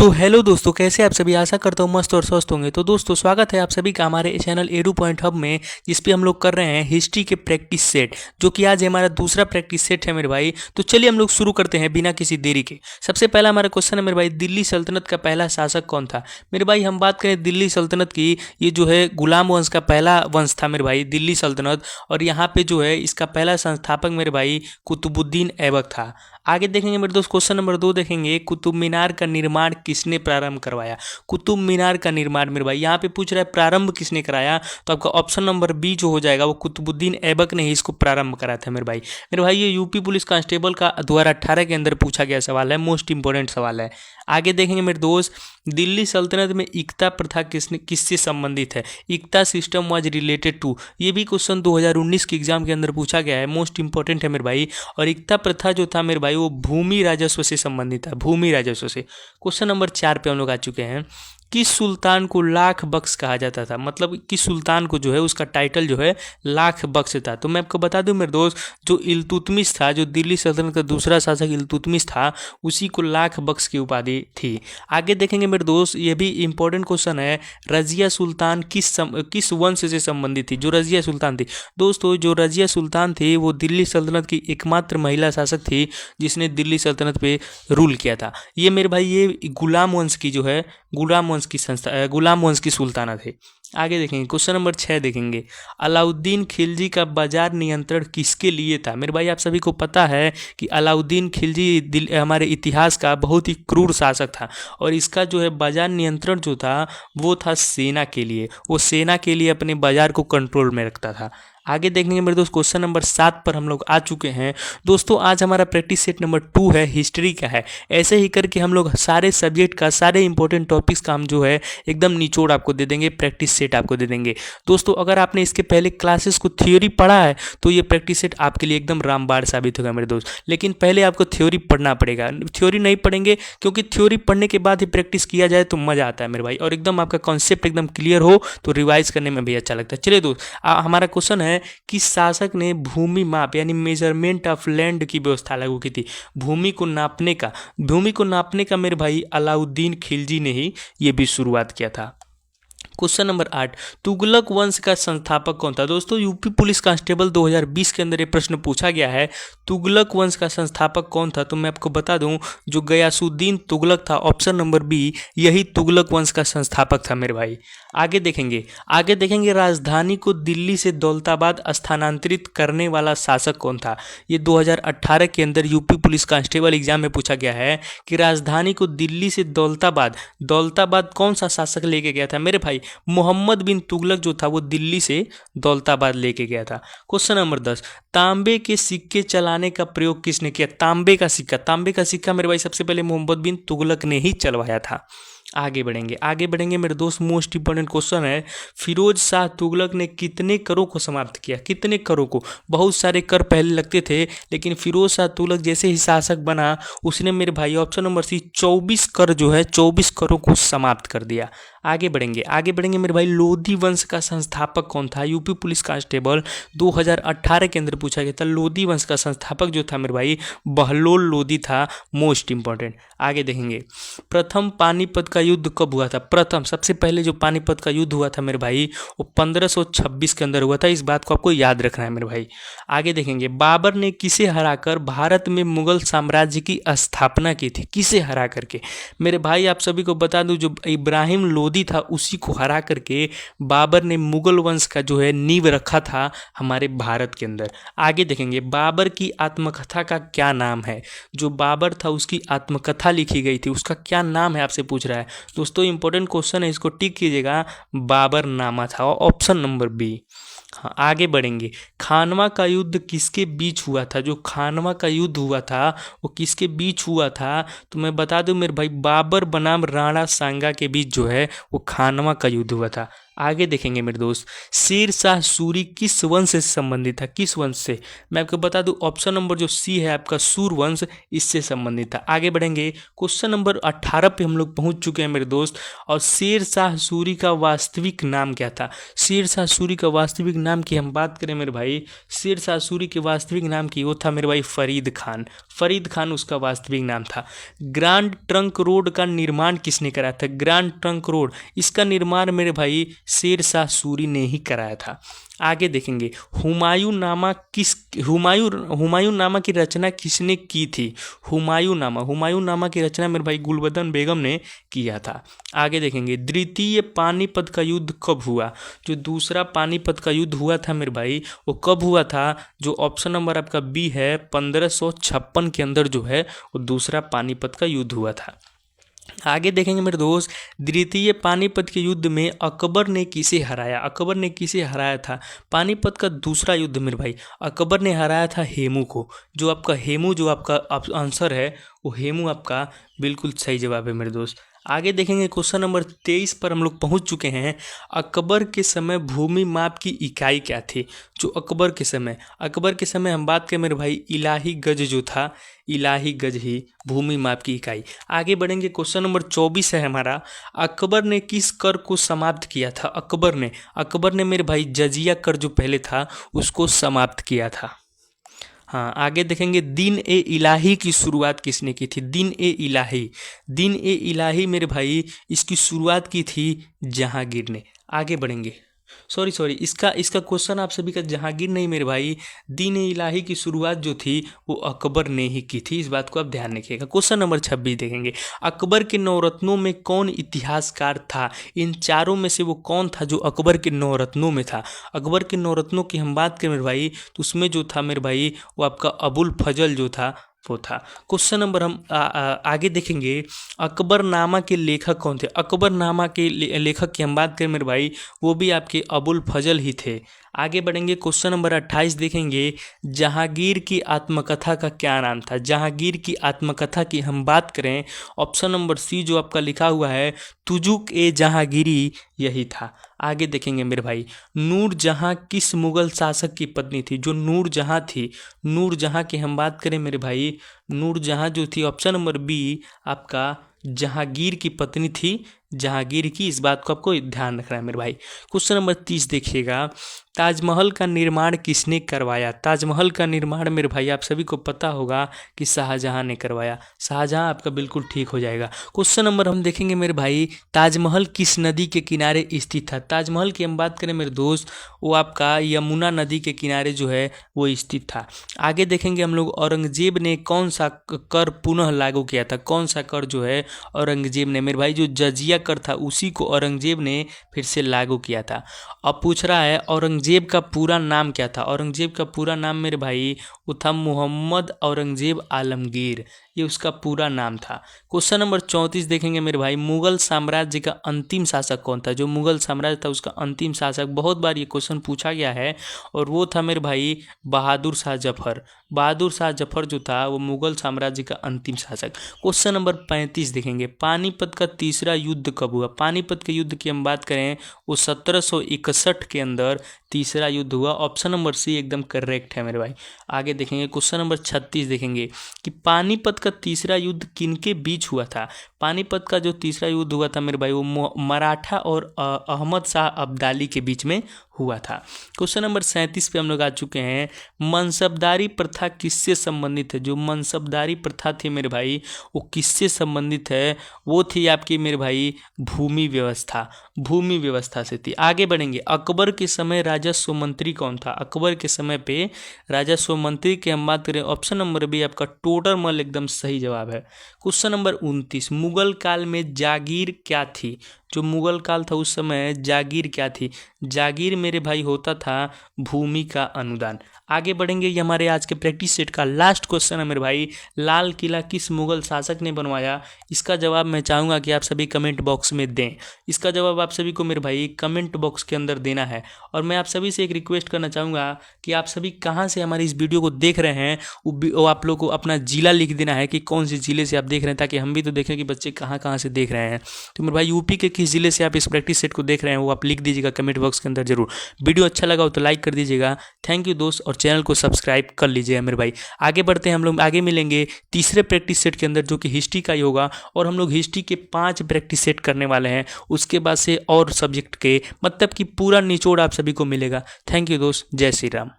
तो हेलो दोस्तों, कैसे आप सभी। आशा करता हूँ मस्त और स्वस्थ होंगे। तो दोस्तों, स्वागत है आप सभी का हमारे चैनल एडू पॉइंट हब में, जिस पे हम लोग कर रहे हैं हिस्ट्री के प्रैक्टिस सेट, जो कि आज हमारा दूसरा प्रैक्टिस सेट है मेरे भाई। तो चलिए हम लोग शुरू करते हैं बिना किसी देरी के। सबसे पहला हमारा क्वेश्चन है मेरे भाई, दिल्ली सल्तनत का पहला शासक कौन था। मेरे भाई हम बात करें दिल्ली सल्तनत की, ये जो है गुलाम वंश का पहला वंश था मेरे भाई, दिल्ली सल्तनत। और यहाँ पे जो है इसका पहला संस्थापक मेरे भाई कुतुबुद्दीन ऐबक था। आगे देखेंगे मेरे दोस्त, क्वेश्चन नंबर 2 देखेंगे, कुतुब मीनार का निर्माण किसने प्रारंभ करवाया। कुतुब मीनार का निर्माण मेरे भाई यहाँ पे पूछ रहा है प्रारंभ किसने कराया, तो आपका ऑप्शन नंबर बी जो हो जाएगा, वो कुतुबुद्दीन ऐबक ने ही इसको प्रारंभ कराया था मेरे भाई। मेरे भाई ये यूपी पुलिस कांस्टेबल का 2018 के अंदर पूछा गया सवाल है, मोस्ट इंपॉर्टेंट सवाल है। आगे देखेंगे मेरे दोस्त, दिल्ली सल्तनत में इक्ता प्रथा किससे संबंधित है। इक्ता सिस्टम वाज रिलेटेड टू, ये भी क्वेश्चन 2019 के एग्जाम के अंदर पूछा गया है, मोस्ट इंपॉर्टेंट है मेरे भाई। और इक्ता प्रथा जो था मेरे भाई, वो भूमि राजस्व से संबंधित था, भूमि राजस्व से। क्वेश्चन नंबर 4 पे हम लोग आ चुके हैं, किस सुल्तान को लाख बख्श कहा जाता था। मतलब किस सुल्तान को जो है उसका टाइटल जो है लाख बख्श था। तो मैं आपको बता दूं मेरे दोस्त, जो इल्तुतमिश था, जो दिल्ली सल्तनत का दूसरा शासक इल्तुतमिश था, उसी को लाख बख्श की उपाधि थी। आगे देखेंगे मेरे दोस्त, ये भी इंपॉर्टेंट क्वेश्चन है, रजिया सुल्तान किस वंश से संबंधित थी। जो रजिया सुल्तान थी दोस्तों, जो रजिया सुल्तान थी वो दिल्ली सल्तनत की एकमात्र महिला शासक थी जिसने दिल्ली सल्तनत पे रूल किया था। ये मेरे भाई ये गुलाम वंश की जो है, गुलाम वंश की सुल्ताना थे। आगे देखेंगे क्वेश्चन नंबर 6 देखेंगे, अलाउद्दीन खिलजी का बाजार नियंत्रण किसके लिए था। मेरे भाई आप सभी को पता है कि अलाउद्दीन खिलजी हमारे इतिहास का बहुत ही क्रूर शासक था, और इसका जो है बाजार नियंत्रण जो था वो था सेना के लिए। वो सेना के लिए अपने बाजार को कंट्रोल में रखता था। आगे देखेंगे मेरे दोस्त, क्वेश्चन नंबर 7 पर हम लोग आ चुके हैं। दोस्तों आज हमारा प्रैक्टिस सेट नंबर 2 है, हिस्ट्री का है। ऐसे ही करके हम लोग सारे सब्जेक्ट का, सारे इंपॉर्टेंट टॉपिक्स का हम जो है एकदम निचोड़ आपको दे देंगे, प्रैक्टिस सेट आपको दे देंगे। दोस्तों अगर आपने इसके पहले क्लासेस को थ्योरी पढ़ा है तो ये प्रैक्टिस सेट आपके लिए एकदम रामबाण साबित होगा मेरे दोस्त। लेकिन पहले आपको थ्योरी पढ़ना पड़ेगा, थ्योरी नहीं पढ़ेंगे, क्योंकि थ्योरी पढ़ने के बाद ही प्रैक्टिस किया जाए तो मज़ा आता है मेरे भाई, और एकदम आपका कॉन्सेप्ट एकदम क्लियर हो तो रिवाइज करने में भी अच्छा लगता है। चलिए दोस्त, हमारा क्वेश्चन है, किस शासक ने भूमि माप यानी मेजरमेंट ऑफ लैंड की व्यवस्था लागू की थी। भूमि को नापने का मेरे भाई अलाउद्दीन खिलजी ने ही ये भी शुरुआत किया था। क्वेश्चन नंबर 8, तुगलक वंश का संस्थापक कौन था। दोस्तों यूपी पुलिस कांस्टेबल 2020 के अंदर ये प्रश्न पूछा गया है, तुगलक वंश का संस्थापक कौन था। तो मैं आपको बता दूं, जो गयासुद्दीन तुगलक था, ऑप्शन नंबर बी, यही तुगलक वंश का संस्थापक था मेरे भाई। आगे देखेंगे राजधानी को दिल्ली से दौलताबाद स्थानांतरित करने वाला शासक कौन था। ये 2018 के अंदर यूपी पुलिस कांस्टेबल एग्जाम में पूछा गया है कि राजधानी को दिल्ली से दौलताबाद कौन सा शासक लेके गया था। मेरे भाई मोहम्मद बिन तुगलक जो था वो दिल्ली से दौलताबाद लेके गया था। क्वेश्चन नंबर 10, तांबे के सिक्के चलाने का प्रयोग किसने किया। तांबे का सिक्का मेरे भाई सबसे पहले मोहम्मद बिन तुगलक ने ही चलवाया था। आगे बढ़ेंगे मेरे दोस्त, मोस्ट इंपॉर्टेंट क्वेश्चन है, फिरोज शाह तुगलक ने कितने करों को समाप्त किया। कितने करों को, बहुत सारे कर पहले लगते थे, लेकिन फिरोज शाह तुगलक जैसे ही शासक बना उसने मेरे भाई ऑप्शन नंबर सी 24 कर जो है 24 करों को समाप्त कर दिया। आगे बढ़ेंगे मेरे भाई, लोधी वंश का संस्थापक कौन था। यूपी पुलिस कांस्टेबल 2018 के अंदर पूछा गया था। लोधी वंश का संस्थापक जो था मेरे भाई बहलोल लोधी था, मोस्ट इंपॉर्टेंट। आगे देखेंगे, प्रथम पानीपत का युद्ध कब हुआ था। सबसे पहले जो पानीपत का युद्ध हुआ था मेरे भाई, वो 1526 के अंदर हुआ था। इस बात को आपको याद रखना है मेरे भाई। आगे देखेंगे, बाबर ने किसे हराकर भारत में मुगल साम्राज्य की स्थापना की थी। किसे हरा करके, मेरे भाई आप सभी को बता दूं, जो इब्राहिम लोदी था उसी को हरा करके बाबर ने मुगल वंश का जो है नींव रखा था हमारे भारत के अंदर। आगे देखेंगे, बाबर की आत्मकथा का क्या नाम है। जो बाबर था उसकी आत्मकथा लिखी गई थी, उसका क्या नाम है आपसे पूछ रहा है। दोस्तों इंपॉर्टेंट क्वेश्चन है, इसको टिक कीजिएगा, बाबर नामा था, ऑप्शन नंबर बी। हाँ आगे बढ़ेंगे, खानवा का युद्ध किसके बीच हुआ था। जो खानवा का युद्ध हुआ था वो किसके बीच हुआ था, तो मैं बता दूं मेरे भाई बाबर बनाम राणा सांगा के बीच जो है वो खानवा का युद्ध हुआ था। आगे देखेंगे मेरे दोस्त, शेर शाह सूरी किस वंश से संबंधित था, किस वंश से? मैं आपको बता दूं, ऑप्शन नंबर जो सी है आपका सूरवंश, इससे संबंधित था। आगे बढ़ेंगे, क्वेश्चन नंबर 18 पे हम लोग पहुंच चुके हैं मेरे दोस्त। और शेर शाह सूरी का वास्तविक नाम क्या था? शेर शाह सूरी का वास्तविक नाम की हम बात करें मेरे भाई, शेर शाह सूरी के वास्तविक नाम की वो था मेरे भाई फरीद खान। फरीद खान उसका वास्तविक नाम था। ग्रैंड ट्रंक रोड का निर्माण किसने कराया था? ग्रैंड ट्रंक रोड, इसका निर्माण मेरे भाई शेर शाह सूरी ने ही कराया था। आगे देखेंगे, हुमायूं नामा की रचना किसने की थी? हुमायूं नामा की रचना मेरे भाई गुलबदन बेगम ने किया था। आगे देखेंगे, द्वितीय पानीपत का युद्ध कब हुआ? जो दूसरा पानीपत का युद्ध हुआ था मेरे भाई, वो कब हुआ था? जो ऑप्शन नंबर आपका बी है, 1556 के अंदर जो है वो दूसरा पानीपत का युद्ध हुआ था। आगे देखेंगे मेरे दोस्त, द्वितीय पानीपत के युद्ध में अकबर ने किसे हराया? अकबर ने किसे हराया था? पानीपत का दूसरा युद्ध मेरे भाई, अकबर ने हराया था हेमू को। जो आपका हेमू, जो आपका आंसर है वो हेमू आपका बिल्कुल सही जवाब है मेरे दोस्त। आगे देखेंगे, क्वेश्चन नंबर 23 पर हम लोग पहुंच चुके हैं। अकबर के समय भूमि माप की इकाई क्या थी? जो अकबर के समय हम बात करें मेरे भाई, इलाही गज जो था, इलाही गज ही भूमि माप की इकाई। आगे बढ़ेंगे, क्वेश्चन नंबर 24 है हमारा। अकबर ने किस कर को समाप्त किया था? अकबर ने मेरे भाई जजिया कर जो पहले था उसको समाप्त किया था। हाँ, आगे देखेंगे, दिन ए इलाही की शुरुआत किसने की थी? दिन ए इलाही मेरे भाई इसकी शुरुआत की थी जहांगीर ने। आगे बढ़ेंगे, सॉरी इसका क्वेश्चन आप सभी का जहांगीर नहीं मेरे भाई, दीन ए इलाही की शुरुआत जो थी वो अकबर ने ही की थी। इस बात को आप ध्यान रखिएगा। क्वेश्चन नंबर 26 देखेंगे, अकबर के नवरत्नों में कौन इतिहासकार था? इन चारों में से वो कौन था जो अकबर के नवरत्नों में था? अकबर के नवरत्नों की हम बात करें मेरे भाई, तो उसमें जो था मेरे भाई वो आपका अबुल फजल जो था वो था। क्वेश्चन नंबर हम आगे देखेंगे, अकबरनामा के लेखक कौन थे? अकबरनामा के लेखक की हम बात करें मेरे भाई, वो भी आपके अबुल फजल ही थे। आगे बढ़ेंगे, क्वेश्चन नंबर 28 देखेंगे, जहांगीर की आत्मकथा का क्या नाम था? जहांगीर की आत्मकथा की हम बात करें, ऑप्शन नंबर सी जो आपका लिखा हुआ है, तुजुक ए जहांगीरी, यही था। आगे देखेंगे मेरे भाई, नूरजहां किस मुगल शासक की पत्नी थी? जो नूरजहां थी, नूरजहां की हम बात करें मेरे भाई, नूरजहां जो थी, ऑप्शन नंबर बी आपका जहांगीर की पत्नी थी, जहांगीर की। इस बात को आपको ध्यान रखना है मेरे भाई। क्वेश्चन नंबर 30 देखिएगा, ताजमहल का निर्माण किसने करवाया? ताजमहल का निर्माण मेरे भाई आप सभी को पता होगा कि शाहजहां ने करवाया। शाहजहां आपका बिल्कुल ठीक हो जाएगा। क्वेश्चन नंबर हम देखेंगे मेरे भाई, ताजमहल किस नदी के किनारे स्थित था? ताजमहल की हम बात करें मेरे दोस्त, वो आपका यमुना नदी के किनारे जो है वो स्थित था। आगे देखेंगे हम लोग, औरंगजेब ने कौन सा कर पुनः लागू किया था? कौन सा कर जो है औरंगजेब ने मेरे भाई, जो जजिया कर था उसी को औरंगजेब ने फिर से लागू किया था। अब पूछ रहा है औरंगजेब का पूरा नाम क्या था? औरंगजेब का पूरा नाम मेरे भाई वो था मोहम्मद औरंगजेब आलमगीर, ये उसका पूरा नाम था। क्वेश्चन नंबर 34 देखेंगे मेरे भाई, मुगल साम्राज्य का अंतिम शासक कौन था? जो मुगल साम्राज्य था उसका अंतिम शासक, बहुत बार ये क्वेश्चन पूछा गया है, और वो था मेरे भाई बहादुर शाह जफर। बहादुर शाह जफर जो था वो मुगल साम्राज्य का अंतिम शासक। क्वेश्चन नंबर 35 देखेंगे, पानीपत का तीसरा युद्ध कब हुआ? पानीपत के युद्ध की हम बात करें वो 1761 के अंदर तीसरा युद्ध हुआ। ऑप्शन नंबर सी एकदम करेक्ट है मेरे भाई। आगे देखेंगे, क्वेश्चन नंबर 36 देखेंगे कि पानीपत का तीसरा युद्ध किनके बीच हुआ था? पानीपत का जो तीसरा युद्ध हुआ था मेरे भाई वो मराठा और अहमद शाह अब्दाली के बीच में हुआ था। क्वेश्चन नंबर 37 पे हम लोग आ चुके हैं, मनसबदारी प्रथा किससे संबंधित है? जो मनसबदारी प्रथा थी मेरे भाई वो किससे संबंधित है? वो थी आपकी मेरे भाई भूमि व्यवस्था से थी। आगे बढ़ेंगे, अकबर के समय राजस्व मंत्री कौन था? अकबर के समय पे राजस्व मंत्री की हम बात करें, ऑप्शन नंबर बी आपका टोडरमल एकदम सही जवाब है। क्वेश्चन नंबर 29, मुगल काल में जागीर क्या थी? जो मुगल काल था उस समय जागीर क्या थी? जागीर मेरे भाई होता था भूमि का अनुदान। आगे बढ़ेंगे, ये हमारे आज के प्रैक्टिस सेट का लास्ट क्वेश्चन है मेरे भाई, लाल किला किस मुगल शासक ने बनवाया? इसका जवाब मैं चाहूँगा कि आप सभी कमेंट बॉक्स में दें। इसका जवाब आप सभी को मेरे भाई कमेंट बॉक्स के अंदर देना है। और मैं आप सभी से एक रिक्वेस्ट करना चाहूँगा कि आप सभी कहाँ से हमारी इस वीडियो को देख रहे हैं वो आप लोग को अपना जिला लिख देना है कि कौन से जिले से आप देख रहे हैं, ताकि हम भी तो देखें कि बच्चे कहाँ कहाँ से देख रहे हैं। तो मेरे भाई यूपी के किस जिले से आप इस प्रैक्टिस सेट को देख रहे हैं वो आप लिख दीजिएगा कमेंट बॉक्स के अंदर जरूर। वीडियो अच्छा लगा हो तो लाइक कर दीजिएगा। थैंक यू दोस्त, और चैनल को सब्सक्राइब कर लीजिएगा मेरे भाई। आगे बढ़ते हैं, हम लोग आगे मिलेंगे तीसरे प्रैक्टिस सेट के अंदर जो कि हिस्ट्री का ही होगा, और हम लोग हिस्ट्री के 5 प्रैक्टिस सेट करने वाले हैं। उसके बाद से और सब्जेक्ट के मतलब कि पूरा निचोड़ आप सभी को मिलेगा। थैंक यू दोस्त, जय श्री राम।